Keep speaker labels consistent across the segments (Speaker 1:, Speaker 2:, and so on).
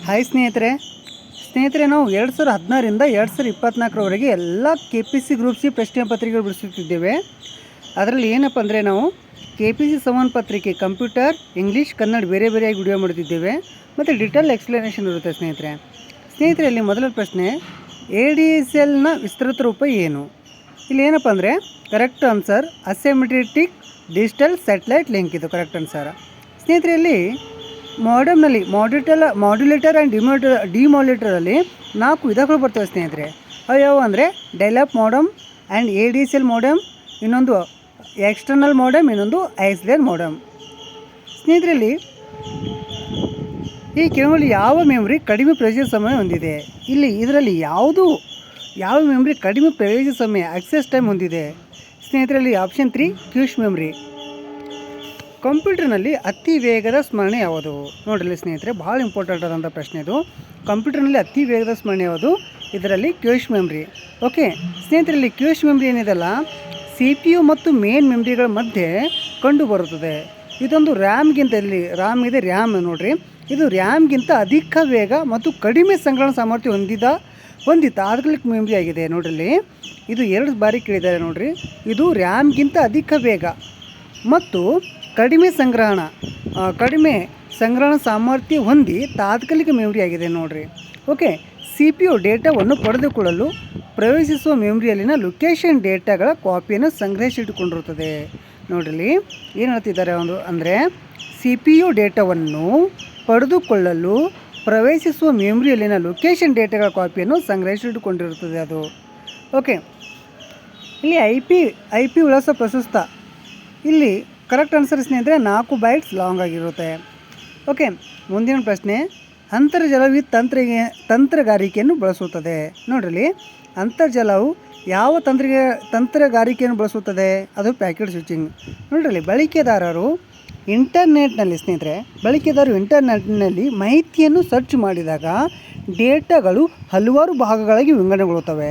Speaker 1: Hi ಸ್ನೇಹಿತರೆ ನಾವು 2016ರಿಂದ 2024ರವರೆಗೆ ಎಲ್ಲ KPC ಗ್ರೂಪ್ ಸಿ ಪ್ರಶ್ನೆ ಪತ್ರಿಕೆಗಳು ಬಿಡಿಸುತ್ತಿದ್ದೇವೆ. ಅದರಲ್ಲಿ ಏನಪ್ಪ ಅಂದರೆ ನಾವು KPC ಸಂವಹನ ಪತ್ರಿಕೆ ಕಂಪ್ಯೂಟರ್, ಇಂಗ್ಲೀಷ್, ಕನ್ನಡ ಬೇರೆ ಬೇರೆಯಾಗಿ ವಿಡಿಯೋ ಮಾಡುತ್ತಿದ್ದೇವೆ ಮತ್ತು ಡಿಟೇಲ್ ಎಕ್ಸ್ಪ್ಲನೇಷನ್ ಇರುತ್ತೆ ಸ್ನೇಹಿತರೆ ಇಲ್ಲಿ ಮೊದಲ ಪ್ರಶ್ನೆ, ADSLನ ವಿಸ್ತೃತ ರೂಪ ಏನು? ಇಲ್ಲಿ ಏನಪ್ಪ ಅಂದರೆ correct answer asymmetric digital satellite link. ಇದು ಕರೆಕ್ಟ್ ಆನ್ಸರ್ ಸ್ನೇಹಿತರೆ. ಇಲ್ಲಿ ಮಾಡಮ್ನಲ್ಲಿ ಮಾಡ್ಯುಲೇಟರ್ ಆ್ಯಂಡ್ ಡಿಮಾಡ್ಯುಲೇಟರಲ್ಲಿ 4 ವಿಧಗಳು ಬರ್ತವೆ ಸ್ನೇಹಿತರೆ. ಅವು ಯಾವ ಅಂದರೆ ಡೈಲಾಪ್ ಮಾಡಮ್ ಆ್ಯಂಡ್ ADSL ಮಾಡಮ್, ಇನ್ನೊಂದು ಎಕ್ಸ್ಟರ್ನಲ್ ಮಾಡಮ್, ಇನ್ನೊಂದು ಐಸೋಲೇಟೆಡ್ ಮಾಡಮ್. ಸ್ನೇಹಿತರಲ್ಲಿ ಈ ಕೆಳಗಡೆ ಯಾವ ಮೆಮ್ರಿ ಕಡಿಮೆ ಪ್ರವೇಶ ಸಮಯ ಹೊಂದಿದೆ? ಇದರಲ್ಲಿ ಯಾವ ಮೆಮ್ರಿ ಕಡಿಮೆ ಪ್ರವೇಶ ಸಮಯ ಆಕ್ಸೆಸ್ ಟೈಮ್ ಹೊಂದಿದೆ? ಸ್ನೇಹಿತರಲ್ಲಿ ಆಪ್ಷನ್ 3 ಕ್ಯೂಶ್ ಮೆಮ್ರಿ. ಕಂಪ್ಯೂಟರ್ನಲ್ಲಿ ಅತಿ ವೇಗದ ಸ್ಮರಣೆ ಯಾವುದು? ನೋಡಿರಿ ಸ್ನೇಹಿತರೆ, ಭಾಳ ಇಂಪಾರ್ಟೆಂಟ್ ಆದಂಥ ಪ್ರಶ್ನೆ ಇದು. ಕಂಪ್ಯೂಟರ್ನಲ್ಲಿ ಅತಿ ವೇಗದ ಸ್ಮರಣೆ ಯಾವುದು? ಇದರಲ್ಲಿ ಕ್ಯೂಶ್ ಮೆಮ್ರಿ. ಓಕೆ ಸ್ನೇಹಿತರಲ್ಲಿ ಕ್ಯೂಶ್ ಮೆಮ್ರಿ ಏನಿದೆಲ್ಲ CPU ಮತ್ತು ಮೇನ್ ಮೆಮ್ರಿಗಳ ಮಧ್ಯೆ ಕಂಡು ಬರುತ್ತದೆ. ಇದೊಂದು ರ್ಯಾಮ್ಗಿಂತ, ಇಲ್ಲಿ ರ್ಯಾಮ್ ಇದೆ, ರ್ಯಾಮ್ ನೋಡಿರಿ, ಇದು ರ್ಯಾಮ್ಗಿಂತ ಅಧಿಕ ವೇಗ ಮತ್ತು ಕಡಿಮೆ ಸಂಗ್ರಹಣ ಸಾಮರ್ಥ್ಯ ಹೊಂದಿ ತಾತ್ಕಾಲಿಕ ಮೆಮ್ರಿ ಆಗಿದೆ. ನೋಡ್ರಿ, ಇದು 2 ಬಾರಿ ಕೇಳಿದ್ದಾರೆ ನೋಡಿರಿ. ಇದು ರ್ಯಾಮ್ಗಿಂತ ಅಧಿಕ ವೇಗ ಮತ್ತು ಕಡಿಮೆ ಸಂಗ್ರಹಣ ಸಾಮರ್ಥ್ಯ ಹೊಂದಿ ತಾತ್ಕಾಲಿಕ ಮೆಮ್ರಿ ಆಗಿದೆ ನೋಡಿರಿ. ಓಕೆ, CPU ಡೇಟಾವನ್ನು ಪಡೆದುಕೊಳ್ಳಲು ಪ್ರವೇಶಿಸುವ ಮೆಮ್ರಿಯಲ್ಲಿನ ಲೊಕೇಶನ್ ಡೇಟಾಗಳ ಕಾಪಿಯನ್ನು ಸಂಗ್ರಹಿಸಿಟ್ಟುಕೊಂಡಿರುತ್ತದೆ. ನೋಡ್ರಿ, ಏನು ಹೇಳ್ತಿದ್ದಾರೆ ಅಂದರೆ CPU ಡೇಟಾವನ್ನು ಪಡೆದುಕೊಳ್ಳಲು ಪ್ರವೇಶಿಸುವ ಮೆಮ್ರಿಯಲ್ಲಿನ ಲೊಕೇಶನ್ ಡೇಟಾಗಳ ಕಾಪಿಯನ್ನು ಸಂಗ್ರಹಿಸಿಟ್ಟುಕೊಂಡಿರುತ್ತದೆ ಅದು. ಓಕೆ, ಇಲ್ಲಿ ಐ ಪಿ ವಿಳಾಸ ಪ್ರಸ್ತುತ. ಇಲ್ಲಿ ಕರೆಕ್ಟ್ ಆನ್ಸರ್ ಸ್ನೇಹಿತರೆ 4 ಬೈಟ್ಸ್ ಲಾಂಗ್ ಆಗಿರುತ್ತೆ. ಓಕೆ, ಮುಂದಿನ ಪ್ರಶ್ನೆ, ಅಂತರ್ಜಾಲವು ತಂತ್ರಗಾರಿಕೆಯನ್ನು ಬಳಸುತ್ತದೆ. ನೋಡ್ರಿ, ಅಂತರ್ಜಾಲವು ಯಾವ ತಂತ್ರಗಾರಿಕೆಯನ್ನು ಬಳಸುತ್ತದೆ? ಅದು ಪ್ಯಾಕೆಟ್ ಸ್ವಿಚಿಂಗ್. ನೋಡ್ರಿ, ಬಳಕೆದಾರರು ಇಂಟರ್ನೆಟ್ನಲ್ಲಿ ಮಾಹಿತಿಯನ್ನು ಸರ್ಚ್ ಮಾಡಿದಾಗ ಡೇಟಾಗಳು ಹಲವಾರು ಭಾಗಗಳಾಗಿ ವಿಂಗಡಣೆಗೊಳ್ಳುತ್ತವೆ.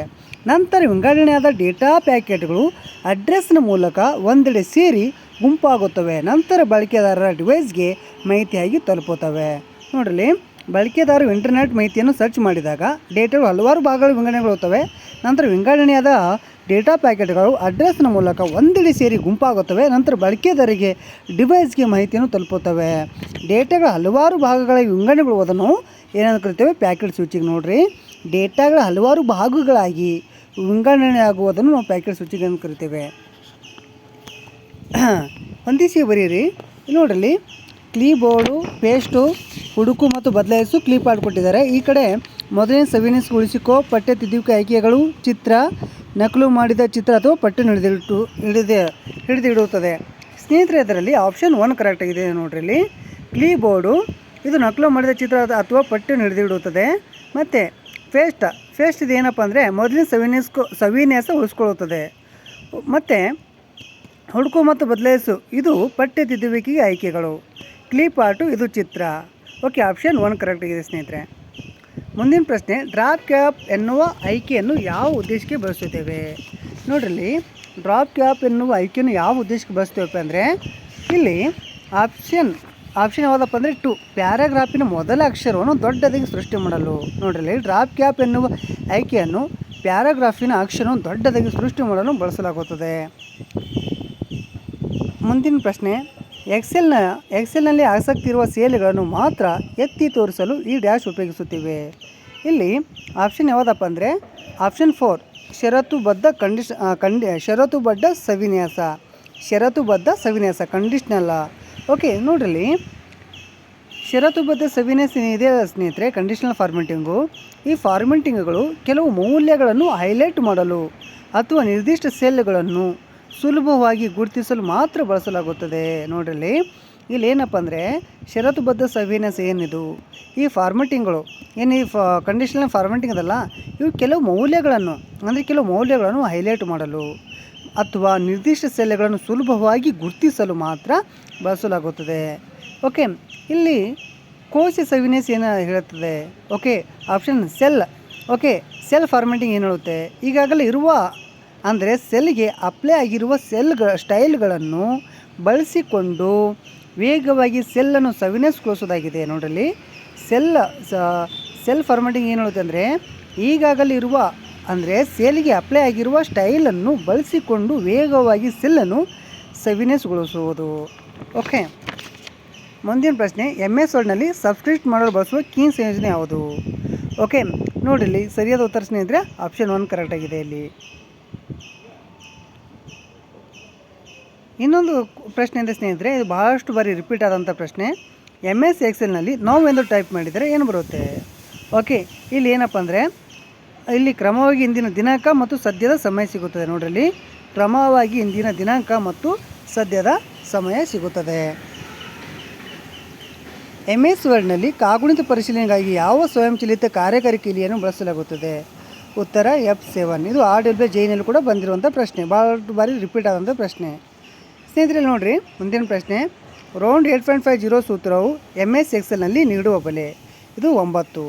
Speaker 1: ನಂತರ ವಿಂಗಡಣೆಯಾದ ಡೇಟಾ ಪ್ಯಾಕೆಟ್ಗಳು ಅಡ್ರೆಸ್ನ ಮೂಲಕ ಒಂದೆಡೆ ಸೇರಿ ಗುಂಪಾಗುತ್ತವೆ. ನಂತರ ಬಳಕೆದಾರರ ಡಿವೈಸ್ಗೆ ಮಾಹಿತಿಯಾಗಿ ತಲುಪುತ್ತವೆ. ನೋಡ್ರಿ, ಬಳಕೆದಾರರು ಇಂಟರ್ನೆಟ್ ಮಾಹಿತಿಯನ್ನು ಸರ್ಚ್ ಮಾಡಿದಾಗ ಡೇಟಾಗಳು ಹಲವಾರು ಭಾಗಗಳು ವಿಂಗಡಣೆಗೊಳ್ಳುತ್ತವೆ. ನಂತರ ವಿಂಗಡಣೆಯಾದ ಡೇಟಾ ಪ್ಯಾಕೆಟ್ಗಳು ಅಡ್ರೆಸ್ನ ಮೂಲಕ ಒಂದೆಡೆ ಸೇರಿ ಗುಂಪಾಗುತ್ತವೆ. ನಂತರ ಬಳಕೆದಾರರಿಗೆ ಡಿವೈಸ್ಗೆ ಮಾಹಿತಿಯನ್ನು ತಲುಪುತ್ತವೆ. ಡೇಟಾಗಳ ಹಲವಾರು ಭಾಗಗಳಾಗಿ ವಿಂಗಡಣೆಗೊಳ್ಳುವುದನ್ನು ಏನಂತ ಕರಿತೇವೆ? Packet switching. ನೋಡ್ರಿ, ಡೇಟಾಗಳ ಹಲವಾರು ಭಾಗಗಳಾಗಿ ವಿಂಗಡಣೆಯಾಗುವುದನ್ನು ನಾವು ಪ್ಯಾಕೆಟ್ ಸ್ವಿಚಿಂಗ್ ಅಂತ ಕರಿತೇವೆ. ಹೊಂದಿಸಿ ಬರೀರಿ. ನೋಡ್ರಿ, ಕೀಬೋರ್ಡು, ಪೇಸ್ಟು, ಹುಡುಕು ಮತ್ತು ಬದಲಾಯಿಸು ಕ್ಲೀಪಾಡ್ ಕೊಟ್ಟಿದ್ದಾರೆ. ಈ ಕಡೆ ಮೊದಲನೇ ಸವಿನೆಸ್ ಉಳಿಸಿಕೋ, ಪಠ್ಯ ತಿದ್ದುವಿಕೆ ಆಯ್ಕೆಗಳು, ಚಿತ್ರ, ನಕಲು ಮಾಡಿದ ಚಿತ್ರ ಅಥವಾ ಪಠ್ಯ ಹಿಡಿದಿಡುತ್ತದೆ. ಸ್ನೇಹಿತರೆ, ಇದರಲ್ಲಿ ಆಪ್ಷನ್ 1 ಕರೆಕ್ಟ್ ಆಗಿದೆ. ನೋಡ್ರಿ, ಕೀಬೋರ್ಡು ಇದು ನಕಲು ಮಾಡಿದ ಚಿತ್ರ ಅಥವಾ ಪಠ್ಯ ಹಿಡಿದಿಡುತ್ತದೆ. ಮತ್ತು ಫೇಸ್ಟ್ ಇದು ಏನಪ್ಪ ಅಂದರೆ ಮೊದಲಿನ ಸವಿನ್ಯಾಸ ಉಳಿಸ್ಕೊಳ್ಳುತ್ತದೆ. ಮತ್ತು ಹುಡುಕು ಮತ್ತು ಬದಲಾಯಿಸು ಇದು ಪಠ್ಯ ತಿದ್ದುವಿಕೆಗೆ ಆಯ್ಕೆಗಳು. ಕ್ಲಿಪ್ ಆರ್ಟು ಇದು ಚಿತ್ರ. ಓಕೆ, ಆಪ್ಷನ್ 1 ಕರೆಕ್ಟ್ ಆಗಿದೆ ಸ್ನೇಹಿತರೆ. ಮುಂದಿನ ಪ್ರಶ್ನೆ, ಡ್ರಾಪ್ ಕ್ಯಾಪ್ ಎನ್ನುವ ಆಯ್ಕೆಯನ್ನು ಯಾವ ಉದ್ದೇಶಕ್ಕೆ ಬಳಸುತ್ತೇವೆ? ನೋಡ್ರಿ, ಡ್ರಾಪ್ ಕ್ಯಾಪ್ ಎನ್ನುವ ಆಯ್ಕೆಯನ್ನು ಯಾವ ಉದ್ದೇಶಕ್ಕೆ ಬಳಸ್ತೇವಪ್ಪ ಅಂದರೆ ಇಲ್ಲಿ ಆಪ್ಷನ್ ಯಾವುದಪ್ಪ ಅಂದರೆ 2, ಪ್ಯಾರಾಗ್ರಾಫಿನ ಮೊದಲ ಅಕ್ಷರವನ್ನು ದೊಡ್ಡದಾಗಿ ಸೃಷ್ಟಿ ಮಾಡಲು. ನೋಡ್ರಿ, ಡ್ರಾಪ್ ಕ್ಯಾಪ್ ಎನ್ನುವ ಆಯ್ಕೆಯನ್ನು ಪ್ಯಾರಾಗ್ರಾಫಿನ ಅಕ್ಷರವನ್ನು ದೊಡ್ಡದಾಗಿ ಸೃಷ್ಟಿ ಮಾಡಲು ಬಳಸಲಾಗುತ್ತದೆ. ಮುಂದಿನ ಪ್ರಶ್ನೆ, ಎಕ್ಸೆಲ್ನಲ್ಲಿ ಆಸಕ್ತಿ ಇರುವ ಸೇಲ್ಗಳನ್ನು ಮಾತ್ರ ಎತ್ತಿ ತೋರಿಸಲು ಈ ಡ್ಯಾಶ್ ಉಪಯೋಗಿಸುತ್ತಿವೆ. ಇಲ್ಲಿ ಆಪ್ಷನ್ ಯಾವುದಪ್ಪ ಅಂದರೆ ಆಪ್ಷನ್ 4 ಷರತ್ತುಬದ್ಧ ಸವಿನ್ಯಾಸ ಕಂಡೀಷ್ನಲ್ಲ. ಓಕೆ, ನೋಡ್ರಿ, ಷರತ್ತುಬದ್ಧ ಸವಿನ್ಯಾಸ ಏನಿದೆ ಸ್ನೇಹಿತರೆ, ಕಂಡೀಷನಲ್ ಫಾರ್ಮೆಟಿಂಗು. ಈ ಫಾರ್ಮೆಟಿಂಗ್ಗಳು ಕೆಲವು ಮೌಲ್ಯಗಳನ್ನು ಹೈಲೈಟ್ ಮಾಡಲು ಅಥವಾ ನಿರ್ದಿಷ್ಟ ಸೆಲ್ಗಳನ್ನು ಸುಲಭವಾಗಿ ಗುರುತಿಸಲು ಮಾತ್ರ ಬಳಸಲಾಗುತ್ತದೆ. ನೋಡ್ರಿ, ಇಲ್ಲಿ ಏನಪ್ಪ ಅಂದರೆ ಷರತ್ತುಬದ್ಧ ಸವಿನ್ಯಾಸ ಏನಿದು, ಈ ಫಾರ್ಮೆಟಿಂಗ್ಗಳು ಈ ಕಂಡೀಷನಲ್ ಫಾರ್ಮೆಟಿಂಗ್ ಅದಲ್ಲ, ಇವು ಕೆಲವು ಮೌಲ್ಯಗಳನ್ನು ಹೈಲೈಟ್ ಮಾಡಲು ಅಥವಾ ನಿರ್ದಿಷ್ಟ ಸೆಲ್ಗಳನ್ನು ಸುಲಭವಾಗಿ ಗುರುತಿಸಲು ಮಾತ್ರ ಬಳಸಲಾಗುತ್ತದೆ. ಓಕೆ, ಇಲ್ಲಿ ಕೋಶ ಸವಿನ್ಯಾಸ ಏನು ಹೇಳುತ್ತದೆ? Okay, option cell. Okay, cell formatting ಏನು ಹೇಳುತ್ತೆ? ಈಗಾಗಲೇ ಇರುವ ಅಂದರೆ ಸೆಲ್ಗೆ ಅಪ್ಲೈ ಆಗಿರುವ ಸ್ಟೈಲ್ಗಳನ್ನು ಬಳಸಿಕೊಂಡು ವೇಗವಾಗಿ ಸೆಲ್ಲನ್ನು ಸವಿನ್ಯಾಸಗೊಳಿಸೋದಾಗಿದೆ. ನೋಡ್ರಿ, ಸೆಲ್ ಫಾರ್ಮ್ಯಾಟಿಂಗ್ ಏನು ಹೇಳುತ್ತೆ ಅಂದರೆ ಈಗಾಗಲೇ ಇರುವ ಅಂದರೆ ಸೇಲಿಗೆ ಅಪ್ಲೈ ಆಗಿರುವ ಸ್ಟೈಲನ್ನು ಬಳಸಿಕೊಂಡು ವೇಗವಾಗಿ ಸೆಲ್ಲನ್ನು ಸವಿನೆಸ್ಗೊಳಿಸುವುದು. ಓಕೆ, ಮುಂದಿನ ಪ್ರಶ್ನೆ, MS ವರ್ಡ್ನಲ್ಲಿ ಸಬ್ಸ್ಕ್ರಿಪ್ಟ್ ಮಾಡಲು ಬಳಸುವ ಕೀ ಸಂಯೋಜನೆ ಯಾವುದು? ಓಕೆ, ನೋಡಿರಿ ಸರಿಯಾದ ಉತ್ತರ ಸ್ನೇಹಿತರೆ ಆಪ್ಷನ್ 1 ಕರೆಕ್ಟ್ ಆಗಿದೆ. ಇಲ್ಲಿ ಇನ್ನೊಂದು ಪ್ರಶ್ನೆ ಇದೆ ಸ್ನೇಹಿತರೆ, ಇದು ಬಹಳಷ್ಟು ಬಾರಿ ರಿಪೀಟ್ ಆದಂಥ ಪ್ರಶ್ನೆ. MS ಎಕ್ಸೆಲ್ನಲ್ಲಿ ನಾವು ಎಂದು ಟೈಪ್ ಮಾಡಿದರೆ ಏನು ಬರುತ್ತೆ? ಓಕೆ, ಇಲ್ಲಿ ಏನಪ್ಪ ಅಂದರೆ ಇಲ್ಲಿ ಕ್ರಮವಾಗಿ ಇಂದಿನ ದಿನಾಂಕ ಮತ್ತು ಸದ್ಯದ ಸಮಯ ಸಿಗುತ್ತದೆ. ನೋಡ್ರಿ, ಕ್ರಮವಾಗಿ ಇಂದಿನ ದಿನಾಂಕ ಮತ್ತು ಸದ್ಯದ ಸಮಯ ಸಿಗುತ್ತದೆ. MS ವರ್ಡ್ನಲ್ಲಿ ಕಾಗುಣಿತ ಪರಿಶೀಲನೆಗಾಗಿ ಯಾವ ಸ್ವಯಂಚಾಲಿತ ಕಾರ್ಯಕಾರಿ ಕೀಲಿಯನ್ನು ಬಳಸಲಾಗುತ್ತದೆ? ಉತ್ತರ F7. ಇದು RWJನಲ್ಲಿ ಕೂಡ ಬಂದಿರುವಂಥ ಪ್ರಶ್ನೆ, ಭಾಳಷ್ಟು ಬಾರಿ ರಿಪೀಟ್ ಆದಂಥ ಪ್ರಶ್ನೆ. ಸ್ನೇಹಿತರೆ ನೋಡಿರಿ, ಮುಂದಿನ ಪ್ರಶ್ನೆ, ರೌಂಡ್ 8.50 ಸೂತ್ರವು MS ಎಕ್ಸೆಲ್ನಲ್ಲಿ ನೀಡುವ ಬೆಲೆ ಇದು 9.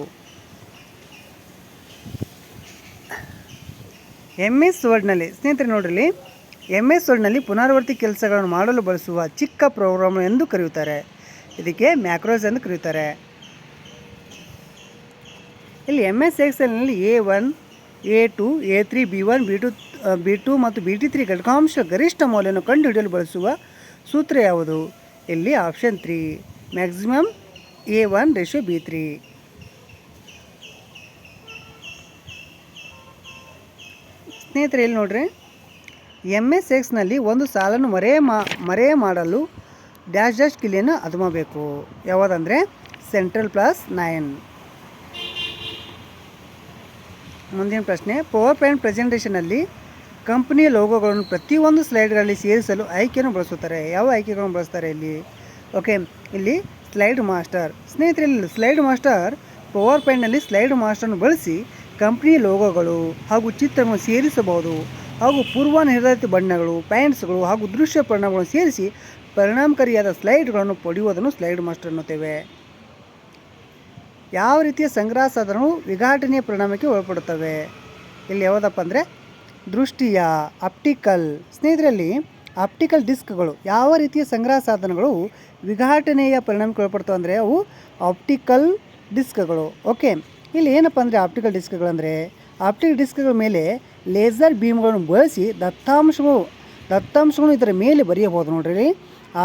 Speaker 1: MS ವರ್ಡ್ನಲ್ಲಿ ಸ್ನೇಹಿತರೆ ನೋಡ್ರಿ, MS ವರ್ಡ್ನಲ್ಲಿ ಪುನರಾವರ್ತಿ ಕೆಲಸಗಳನ್ನು ಮಾಡಲು ಬಳಸುವ ಚಿಕ್ಕ ಪ್ರೋಗ್ರಾಮ್ ಎಂದು ಕರೆಯುತ್ತಾರೆ. ಇದಕ್ಕೆ ಮ್ಯಾಕ್ರೋಸ್ ಎಂದು ಕರೆಯುತ್ತಾರೆ. ಇಲ್ಲಿ MS ಎಕ್ಸೆಲ್ನಲ್ಲಿ A1, A2, A3, B1, B2 ಮತ್ತು BT3 ಘಟಕಾಂಶ ಗರಿಷ್ಠ ಮೌಲ್ಯವನ್ನು ಕಂಡುಹಿಡಿಯಲು ಬಳಸುವ ಸೂತ್ರ ಯಾವುದು? ಇಲ್ಲಿ ಆಪ್ಷನ್ 3 ಮ್ಯಾಕ್ಸಿಮಮ್ A1:B3. ಸ್ನೇಹಿತರೆ ಇಲ್ಲಿ ನೋಡ್ರಿ, MS ಎಕ್ಸ್ನಲ್ಲಿ ಒಂದು ಸಾಲನ್ನು ಮರೆ ಮಾಡಲು ಡ್ಯಾಶ್ ಕಿಲಿಯನ್ನು ಅದುಮಬೇಕು. ಯಾವುದಂದರೆ Ctrl+9. ಮುಂದಿನ ಪ್ರಶ್ನೆ, ಪವರ್ ಪಾಯಿಂಟ್ ಪ್ರೆಸೆಂಟೇಷನಲ್ಲಿ ಕಂಪನಿಯ ಲೋಗೋಗಳನ್ನು ಪ್ರತಿಯೊಂದು ಸ್ಲೈಡ್ಗಳಲ್ಲಿ ಸೇರಿಸಲು ಆಯ್ಕೆಯನ್ನು ಬಳಸುತ್ತಾರೆ. ಯಾವ ಆಯ್ಕೆಗಳನ್ನು ಬಳಸ್ತಾರೆ ಇಲ್ಲಿ? ಓಕೆ, ಇಲ್ಲಿ ಸ್ಲೈಡ್ ಮಾಸ್ಟರ್. ಸ್ನೇಹಿತರೆ ಇಲ್ಲಿ ಸ್ಲೈಡ್ ಮಾಸ್ಟರ್ ಪವರ್ ಪಾಯಿಂಟ್ನಲ್ಲಿ ಸ್ಲೈಡ್ ಮಾಸ್ಟರ್ನ ಬಳಸಿ ಕಂಪ್ನಿಯ ಲೋಗೋಗಳು ಹಾಗೂ ಚಿತ್ರಗಳನ್ನು ಸೇರಿಸಬಹುದು ಹಾಗೂ ಪೂರ್ವ ನಿರ್ಧಾರಿತ ಬಣ್ಣಗಳು, ಪ್ಯಾಂಟ್ಸ್ಗಳು ಹಾಗೂ ದೃಶ್ಯ ಪರಿಣಾಮಗಳನ್ನು ಸೇರಿಸಿ ಪರಿಣಾಮಕಾರಿಯಾದ ಸ್ಲೈಡ್ಗಳನ್ನು ಪಡೆಯುವುದನ್ನು ಸ್ಲೈಡ್ ಮಾಸ್ಟರ್ ಎನ್ನುತ್ತೇವೆ. ಯಾವ ರೀತಿಯ ಸಂಗ್ರಹ ಸಾಧನಗಳು ವಿಘಟನೆಯ ಪರಿಣಾಮಕ್ಕೆ ಒಳಪಡುತ್ತವೆ? ಇಲ್ಲಿ ಯಾವುದಪ್ಪ ಅಂದರೆ ದೃಷ್ಟಿಯ ಆಪ್ಟಿಕಲ್. ಸ್ನೇಹಿತರಲ್ಲಿ ಆಪ್ಟಿಕಲ್ ಡಿಸ್ಕ್ಗಳು ಯಾವ ರೀತಿಯ ಸಂಗ್ರಹ ಸಾಧನಗಳು ವಿಘಟನೆಯ ಪರಿಣಾಮಕ್ಕೆ ಒಳಪಡ್ತವೆ ಅಂದರೆ ಅವು ಆಪ್ಟಿಕಲ್ ಡಿಸ್ಕ್ಗಳು. ಓಕೆ, ಇಲ್ಲಿ ಏನಪ್ಪ ಅಂದರೆ ಆಪ್ಟಿಕಲ್ ಡಿಸ್ಕ್ಗಳಂದರೆ ಆಪ್ಟಿಕಲ್ ಡಿಸ್ಕ್ಗಳ ಮೇಲೆ ಲೇಸರ್ ಬೀಮ್ಗಳನ್ನು ಬಳಸಿ ದತ್ತಾಂಶಗಳು ಇದರ ಮೇಲೆ ಬರೆಯಬಹುದು. ನೋಡ್ರಿ,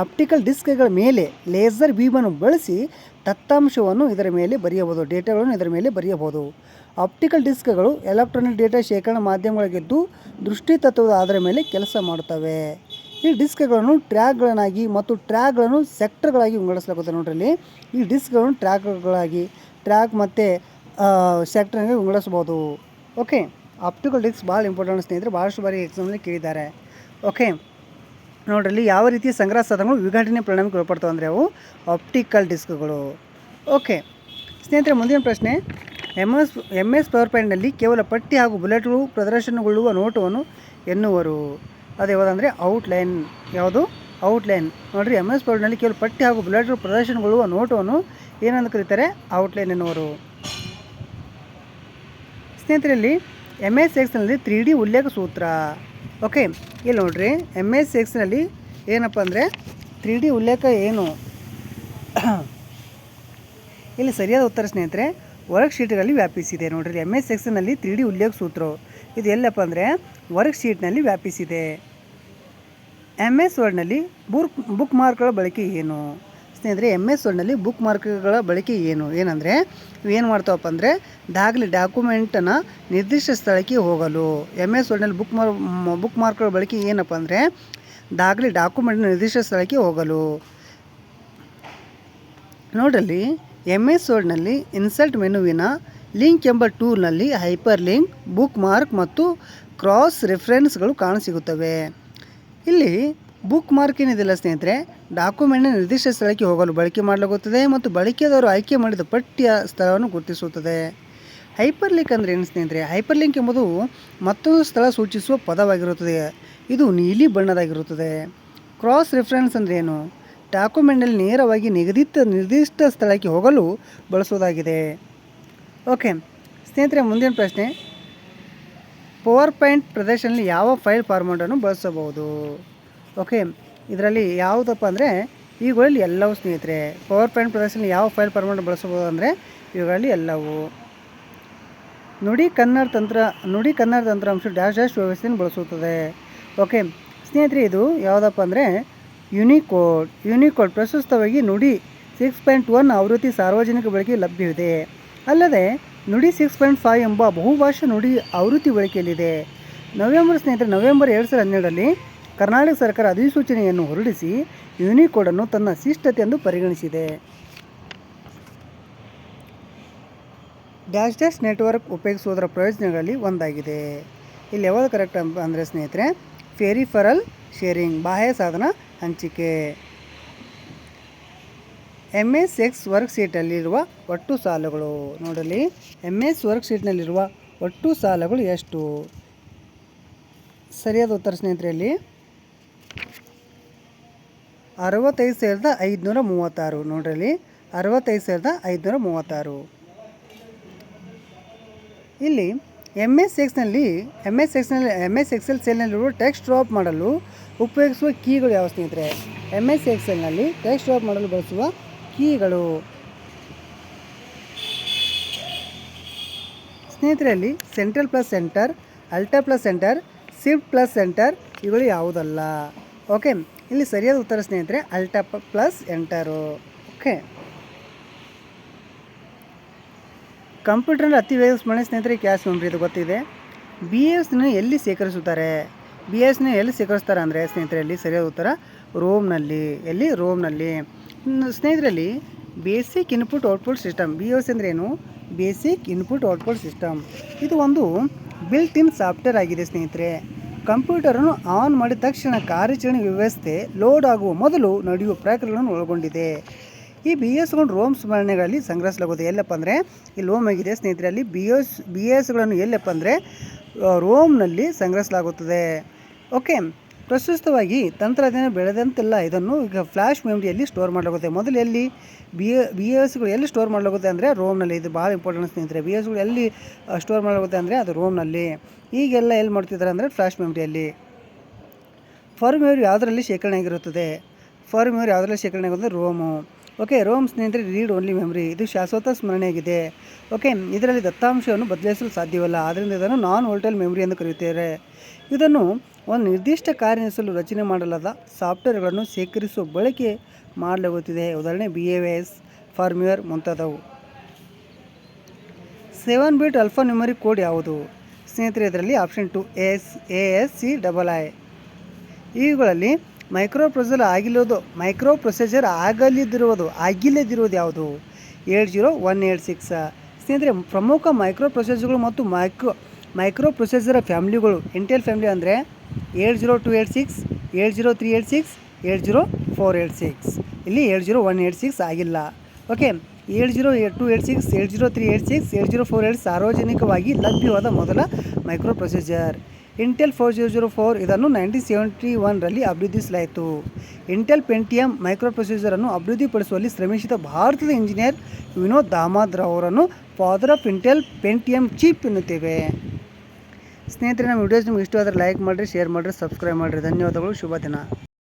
Speaker 1: ಆಪ್ಟಿಕಲ್ ಡಿಸ್ಕ್ಗಳ ಮೇಲೆ ಲೇಸರ್ ಬೀಮನ್ನು ಬಳಸಿ ದತ್ತಾಂಶವನ್ನು ಇದರ ಮೇಲೆ ಬರೆಯಬಹುದು, ಡೇಟಾಗಳನ್ನು ಇದರ ಮೇಲೆ ಬರೆಯಬಹುದು. ಆಪ್ಟಿಕಲ್ ಡಿಸ್ಕ್ಗಳು ಎಲೆಕ್ಟ್ರಾನಿಕ್ ಡೇಟಾ ಶೇಖರಣಾ ಮಾಧ್ಯಮಗಳಾಗಿದ್ದು ದೃಷ್ಟಿ ತತ್ವದ ಆಧಾರದ ಮೇಲೆ ಕೆಲಸ ಮಾಡುತ್ತವೆ. ಈ ಡಿಸ್ಕ್ಗಳನ್ನು ಟ್ರ್ಯಾಕ್ಗಳನ್ನಾಗಿ ಮತ್ತು ಟ್ರ್ಯಾಕ್ಗಳನ್ನು ಸೆಕ್ಟರ್ಗಳಾಗಿ ವಿಂಗಡಿಸಲಾಗುತ್ತದೆ. ನೋಡ್ರಿ, ಈ ಡಿಸ್ಕ್ಗಳನ್ನು ಟ್ರ್ಯಾಕ್ ಮತ್ತು ಸೆಕ್ಟರ್ಗೆ ವಿಂಗಡಿಸ್ಬೋದು. ಓಕೆ, ಆಪ್ಟಿಕಲ್ ಡಿಸ್ಕ್ ಭಾಳ ಇಂಪಾರ್ಟೆಂಟ್ ಸ್ನೇಹಿತರೆ, ಭಾಳಷ್ಟು ಬಾರಿ ಎಕ್ಸಾಮ್ನಲ್ಲಿ ಕೇಳಿದ್ದಾರೆ. ಓಕೆ, ನೋಡ್ರಿ, ಯಾವ ರೀತಿಯ ಸಂಗ್ರಹ ಸಾಧನಗಳು ವಿಘಟನೆ ಪರಿಣಾಮಕ್ಕೆ ಒಳಪಡ್ತವೆ ಅಂದರೆ ಅವು ಆಪ್ಟಿಕಲ್ ಡಿಸ್ಕ್ಗಳು. ಓಕೆ ಸ್ನೇಹಿತರೆ, ಮುಂದಿನ ಪ್ರಶ್ನೆ, MS ಪವರ್ ಪಾಯಿಂಟ್ನಲ್ಲಿ ಕೇವಲ ಪಟ್ಟಿ ಹಾಗೂ ಬುಲೆಟ್ಗಳು ಪ್ರದರ್ಶನಗೊಳ್ಳುವ ನೋಟವನ್ನು ಎನ್ನುವರು. ಅದು ಯಾವುದಂದರೆ ಔಟ್ಲೈನ್. ಯಾವುದು? ಔಟ್ಲೈನ್. ನೋಡಿರಿ, MS ಪವರ್ನಲ್ಲಿ ಕೇವಲ ಪಟ್ಟಿ ಹಾಗೂ ಬುಲೆಟ್ಗಳು ಪ್ರದರ್ಶನಗೊಳ್ಳುವ ನೋಟವನ್ನು ಏನಂತ ಕರೀತಾರೆ? ಔಟ್ಲೈನ್ ಎನ್ನುವರು. ಸ್ನೇಹಿತರಲ್ಲಿ MS ಎಕ್ಸ್ನಲ್ಲಿ 3D ಉಲ್ಲೇಖ ಸೂತ್ರ. ಓಕೆ, ಇಲ್ಲಿ ನೋಡ್ರಿ, MS ಎಕ್ಸ್ನಲ್ಲಿ ಏನಪ್ಪ ಅಂದರೆ 3D ಉಲ್ಲೇಖ ಏನು? ಇಲ್ಲಿ ಸರಿಯಾದ ಉತ್ತರ ಸ್ನೇಹಿತರೆ ವರ್ಕ್ ಶೀಟ್ಗಳಲ್ಲಿ ವ್ಯಾಪಿಸಿದೆ. ನೋಡ್ರಿ, MS ಎಕ್ಸ್ನಲ್ಲಿ 3D ಉಲ್ಲೇಖ ಸೂತ್ರ ಇದು ಎಲ್ಲಪ್ಪ ಅಂದರೆ ವರ್ಕ್ ಶೀಟ್ನಲ್ಲಿ ವ್ಯಾಪಿಸಿದೆ. MS ವರ್ಡ್ನಲ್ಲಿ ಬುಕ್ ಮಾರ್ಕ್ಗಳ ಬಳಕೆ ಏನು? ಸ್ನೇಹಿತರೆ, MS ವರ್ಡ್ನಲ್ಲಿ ಬುಕ್ ಮಾರ್ಕ್ಗಳ ಬಳಕೆ ಏನಂದರೆ ಇವೇನು ಮಾಡ್ತಾವಪ್ಪ ಅಂದರೆ ಡಾಕ್ಯುಮೆಂಟನ್ನು ನಿರ್ದಿಷ್ಟ ಸ್ಥಳಕ್ಕೆ ಹೋಗಲು. MS ವರ್ಡ್ನಲ್ಲಿ ಬುಕ್ ಮಾರ್ಕ್ಗಳ ಬಳಕೆ ಏನಪ್ಪ ಅಂದರೆ ಡಾಕ್ಯುಮೆಂಟ್ನ ನಿರ್ದಿಷ್ಟ ಸ್ಥಳಕ್ಕೆ ಹೋಗಲು. ನೋಡ್ರಲ್ಲಿ, MS ವರ್ಡ್ನಲ್ಲಿ ಇನ್ಸರ್ಟ್ ಮೆನುವಿನ ಲಿಂಕ್ ಎಂಬ ಟೂಲ್ನಲ್ಲಿ ಹೈಪರ್ ಲಿಂಕ್, ಬುಕ್ ಮಾರ್ಕ್ ಮತ್ತು ಕ್ರಾಸ್ ರೆಫರೆನ್ಸ್ಗಳು ಕಾಣಸಿಗುತ್ತವೆ. ಇಲ್ಲಿ ಬುಕ್ ಮಾರ್ಕ್ ಏನಿದೆಯಲ್ಲ ಸ್ನೇಹಿತರೆ, ಡಾಕ್ಯುಮೆಂಟ್ನ ನಿರ್ದಿಷ್ಟ ಸ್ಥಳಕ್ಕೆ ಹೋಗಲು ಬಳಕೆ ಮಾಡಲಾಗುತ್ತದೆ ಮತ್ತು ಬಳಕೆದಾರರು ಆಯ್ಕೆ ಮಾಡಿದ ಪಟ್ಟಿಯ ಸ್ಥಳವನ್ನು ಗುರುತಿಸುತ್ತದೆ. ಹೈಪರ್ ಲಿಂಕ್ ಅಂದರೆ ಏನು ಸ್ನೇಹಿತರೆ? ಹೈಪರ್ ಲಿಂಕ್ ಎಂಬುದು ಮತ್ತೊಂದು ಸ್ಥಳ ಸೂಚಿಸುವ ಪದವಾಗಿರುತ್ತದೆ. ಇದು ನೀಲಿ ಬಣ್ಣದಾಗಿರುತ್ತದೆ. ಕ್ರಾಸ್ ರೆಫರೆನ್ಸ್ ಅಂದರೆ ಏನು? ಡಾಕ್ಯುಮೆಂಟ್ನಲ್ಲಿ ನೇರವಾಗಿ ನಿರ್ದಿಷ್ಟ ಸ್ಥಳಕ್ಕೆ ಹೋಗಲು ಬಳಸುವುದಾಗಿದೆ. ಓಕೆ ಸ್ನೇಹಿತರೆ, ಮುಂದಿನ ಪ್ರಶ್ನೆ, ಪವರ್ ಪಾಯಿಂಟ್ ಪ್ರದರ್ಶನದಲ್ಲಿ ಯಾವ ಫೈಲ್ ಫಾರ್ಮ್ಯಾಟನ್ನು ಬಳಸಬಹುದು? ಓಕೆ, ಇದರಲ್ಲಿ ಯಾವುದಪ್ಪ ಅಂದರೆ ಇವುಗಳಲ್ಲಿ ಎಲ್ಲವೂ ಸ್ನೇಹಿತರೆ. ಪವರ್ ಪಾಯಿಂಟ್ ಪ್ರದರ್ಶನ ಯಾವ ಫೈಲ್ ಫಾರ್ಮ್ಯಾಟ್ ಬಳಸಬಹುದು ಅಂದರೆ ಇವುಗಳಲ್ಲಿ ಎಲ್ಲವೂ. ನುಡಿ ಕನ್ನಡ ತಂತ್ರಾಂಶ ಡ್ಯಾಶ್ ವ್ಯವಸ್ಥೆಯನ್ನು ಬಳಸುತ್ತದೆ. ಓಕೆ ಸ್ನೇಹಿತರೆ, ಇದು ಯಾವುದಪ್ಪ ಅಂದರೆ ಯುನಿಕೋಡ್ ಪ್ರಸ್ತುತವಾಗಿ ನುಡಿ 6.1 ಆವೃತ್ತಿ ಸಾರ್ವಜನಿಕ ಬಳಕೆಗೆ ಲಭ್ಯವಿದೆ. ಅಲ್ಲದೆ ನುಡಿ 6.5 ಎಂಬ ಬಹುಭಾಷಾ ನುಡಿ ಆವೃತ್ತಿ ಬಳಕೆಯಲ್ಲಿದೆ. ನವೆಂಬರ್ 2012ರಲ್ಲಿ ಕರ್ನಾಟಕ ಸರ್ಕಾರ ಅಧಿಸೂಚನೆಯನ್ನು ಹೊರಡಿಸಿ ಯುನಿಕೋಡನ್ನು ತನ್ನ ಶಿಷ್ಟತೆ ಎಂದು ಪರಿಗಣಿಸಿದೆ. ಡ್ಯಾಶ್ ನೆಟ್ವರ್ಕ್ ಉಪಯೋಗಿಸುವುದರ ಪ್ರಯೋಜನಗಳಲ್ಲಿ ಒಂದಾಗಿದೆ. ಇಲ್ಲಿ ಯಾವುದು ಕರೆಕ್ಟ್ ಅಂದರೆ ಸ್ನೇಹಿತರೆ, ಫೆರಿಫರಲ್ ಶೇರಿಂಗ್, ಬಾಹ್ಯ ಸಾಧನ ಹಂಚಿಕೆ. MS ವರ್ಕ್ ಶೀಟಲ್ಲಿರುವ ಒಟ್ಟು ಸಾಲುಗಳು ನೋಡಲಿ. MS ವರ್ಕ್ ಶೀಟ್ನಲ್ಲಿರುವ ಒಟ್ಟು ಸಾಲುಗಳು ಎಷ್ಟು? ಸರಿಯಾದ ಉತ್ತರ ಸ್ನೇಹಿತರಲ್ಲಿ 65,536 ನೋಡ್ರಲ್ಲಿ, 65,536. ಇಲ್ಲಿ MS ಎಕ್ಸೆಲ್ ಸೆಲ್ನಲ್ಲಿರುವ ಟೆಕ್ಸ್ಟ್ ಡ್ರಾಪ್ ಮಾಡಲು ಉಪಯೋಗಿಸುವ ಕೀಗಳು ಯಾವ ಸ್ನೇಹಿತರೆ? MS ಎಕ್ಸೆಲ್ನಲ್ಲಿ ಟೆಕ್ಸ್ಟ್ ಡ್ರಾಪ್ ಮಾಡಲು ಬಳಸುವ ಕೀಗಳು ಸ್ನೇಹಿತರಲ್ಲಿ central plus centre, Alt plus centre, shift plus centre ಇವುಗಳು ಯಾವುದಲ್ಲ. ಓಕೆ, ಇಲ್ಲಿ ಸರಿಯಾದ ಉತ್ತರ ಸ್ನೇಹಿತರೆ ಅಲ್ಟಾ ಪ್ಲಸ್ ಎಂಟರು. ಓಕೆ, ಕಂಪ್ಯೂಟರ್ನಲ್ಲಿ ಅತಿ ವೇಗ ಸ್ಮರಣೆ ಸ್ನೇಹಿತರೆ ಕ್ಯಾಶ್ ಮೆಮೊರಿ, ಇದು ಗೊತ್ತಿದೆ. BIOSನ ಎಲ್ಲಿ ಶೇಖರಿಸುತ್ತಾರೆ? BIOSನ ಎಲ್ಲಿ ಶೇಖರಿಸ್ತಾರೆ ಅಂದರೆ ಸ್ನೇಹಿತರಲ್ಲಿ ಸರಿಯಾದ ಉತ್ತರ ರೋಮ್ನಲ್ಲಿ. ಎಲ್ಲಿ? ರೋಮ್ನಲ್ಲಿ. ಸ್ನೇಹಿತರಲ್ಲಿ basic input output system, BIOS ಅಂದರೆ ಏನು? Basic input output system. ಇದು ಒಂದು ಬಿಲ್ಟ್ ಇನ್ ಸಾಫ್ಟ್ವೇರ್ ಆಗಿದೆ ಸ್ನೇಹಿತರೆ. ಕಂಪ್ಯೂಟರನ್ನು ಆನ್ ಮಾಡಿದ ತಕ್ಷಣ ಕಾರ್ಯಾಚರಣೆ ವ್ಯವಸ್ಥೆ ಲೋಡ್ ಆಗುವ ಮೊದಲು ನಡೆಯುವ ಪ್ರಕ್ರಿಯೆಗಳನ್ನು ಒಳಗೊಂಡಿದೆ. ಈ BIOSಗಳನ್ನು ರೋಮ್ ಸ್ಮರಣೆಗಳಲ್ಲಿ ಸಂಗ್ರಹಿಸಲಾಗುತ್ತದೆ. ಎಲ್ಲಪ್ಪ ಅಂದರೆ ಇಲ್ಲಿ ರೋಮ್ ಆಗಿದೆ ಸ್ನೇಹಿತರಲ್ಲಿ. BIOSಗಳನ್ನು ಎಲ್ಲಪ್ಪ ಅಂದರೆ ರೋಮ್ನಲ್ಲಿ ಸಂಗ್ರಹಿಸಲಾಗುತ್ತದೆ. ಓಕೆ, ಪ್ರಸ್ತುತವಾಗಿ ತಂತ್ರಜ್ಞಾನ ಬೆಳೆದಂತೆಲ್ಲ ಇದನ್ನು ಈಗ ಫ್ಲ್ಯಾಶ್ ಮೆಮೊರಿಯಲ್ಲಿ ಸ್ಟೋರ್ ಮಾಡಲಾಗುತ್ತೆ. ಮೊದಲು ಎಲ್ಲಿ BIOSಗಳು ಎಲ್ಲಿ ಸ್ಟೋರ್ ಮಾಡಲಾಗುತ್ತೆ ಅಂದರೆ ರೋಮ್ನಲ್ಲಿ. ಇದು ಭಾಳ ಇಂಪಾರ್ಟೆಂಟ್ ಸ್ನೇಹಿತರೆ. BIOSಗಳು ಎಲ್ಲಿ ಸ್ಟೋರ್ ಮಾಡಲಾಗುತ್ತೆ ಅಂದರೆ ಅದು ರೋಮ್ನಲ್ಲಿ. ಈಗೆಲ್ಲ ಎಲ್ಲಿ ಮಾಡ್ತಿದ್ದಾರೆ ಅಂದರೆ ಫ್ಲ್ಯಾಶ್ ಮೆಮೊರಿಯಲ್ಲಿ. ಫಾರ್ ಮೆಮೊರಿ ಯಾವುದರಲ್ಲಿ ಶೇಖರಣೆ ಆಗಿರುತ್ತದೆ? ಫಾರ್ ಮೆಮೊರಿ ಯಾವುದರಲ್ಲಿ ಶೇಖರಣೆ ಆಗುತ್ತೆ? ರೋಮು. ಓಕೆ, ರೋಮ್ ಸ್ನೇಹಿತರೆ ರೀಡ್ ಓನ್ಲಿ ಮೆಮೊರಿ, ಇದು ಶಾಶ್ವತ ಸ್ಮರಣೆಯಾಗಿದೆ. ಓಕೆ, ಇದರಲ್ಲಿ ದತ್ತಾಂಶವನ್ನು ಬದಲಾಯಿಸಲು ಸಾಧ್ಯವಿಲ್ಲ. ಆದ್ದರಿಂದ ಇದನ್ನು ನಾನ್ ವೋಲ್ಟೈಲ್ ಮೆಮೊರಿ ಎಂದು ಕರೆಯುತ್ತಾರೆ. ಇದನ್ನು ಒಂದು ನಿರ್ದಿಷ್ಟ ಕಾರ್ಯನಿರ್ವಹಿಸಲು ರಚನೆ ಮಾಡಲಾದ ಸಾಫ್ಟ್ವೇರ್ಗಳನ್ನು ಶೇಖರಿಸುವ ಬಳಕೆ ಮಾಡಲಾಗುತ್ತಿದೆ. ಉದಾಹರಣೆ BIOS, ಫಾರ್ಮ್ವೇರ್ ಮುಂತಾದವು. 7-ಬಿಟ್ ಆಲ್ಫಾ ನ್ಯೂಮರಿಕ್ ಕೋಡ್ ಯಾವುದು ಸ್ನೇಹಿತರೆ? ಇದರಲ್ಲಿ ಆಪ್ಷನ್ 2 ASCII. ಇವುಗಳಲ್ಲಿ ಮೈಕ್ರೋ ಪ್ರೊಸೆಸರ್ ಆಗಿಲ್ಲದಿರುವುದು ಯಾವುದು? 80186. ಸ್ನೇಹಿತರೆ, ಪ್ರಮುಖ ಮೈಕ್ರೋ ಪ್ರೊಸೆಸರ್ಗಳು ಮತ್ತು ಮೈಕ್ರೋ ಪ್ರೊಸೆಸರ್ ಫ್ಯಾಮಿಲಿಗಳು ಇಂಟೆಲ್ ಫ್ಯಾಮಿಲಿ ಅಂದರೆ 80286, 80386, 80486. ಇಲ್ಲಿ 80186 ಆಗಿಲ್ಲ. ಓಕೆ, 80286, 80386, 80486 ಸಾರ್ವಜನಿಕವಾಗಿ ಲಭ್ಯವಾದ ಮೊದಲ ಮೈಕ್ರೋ ಪ್ರೊಸೆಸರ್. ಇಂಟೆಲ್ 4004 ಇದನ್ನು 1971ರಲ್ಲಿ ಅಭಿವೃದ್ಧಿಸಲಾಯಿತು. ಇಂಟೆಲ್ ಪೆಂಟಿಯಮ್ ಮೈಕ್ರೋ ಪ್ರೊಸೆಸರನ್ನು ಅಭಿವೃದ್ಧಿಪಡಿಸುವಲ್ಲಿ ಶ್ರಮಿಸಿದ ಭಾರತದ ಇಂಜಿನಿಯರ್ ವಿನೋದ್ ದಾಮೋದರ್ ಅವರನ್ನು father of Intel Pentium chip ಎನ್ನುತ್ತೇವೆ. ಸ್ನೇಹಿತರೆ, ನಮ್ಮ ವಿಡಿಯೋಸ್ ನಿಮ್ಗೆ ಇಷ್ಟವಾದರೆ ಲೈಕ್ ಮಾಡಿರಿ, ಶೇರ್ ಮಾಡಿರಿ, ಸಬ್ಸ್ಕ್ರೈಬ್ ಮಾಡಿರಿ. ಧನ್ಯವಾದಗಳು. ಶುಭ ದಿನ.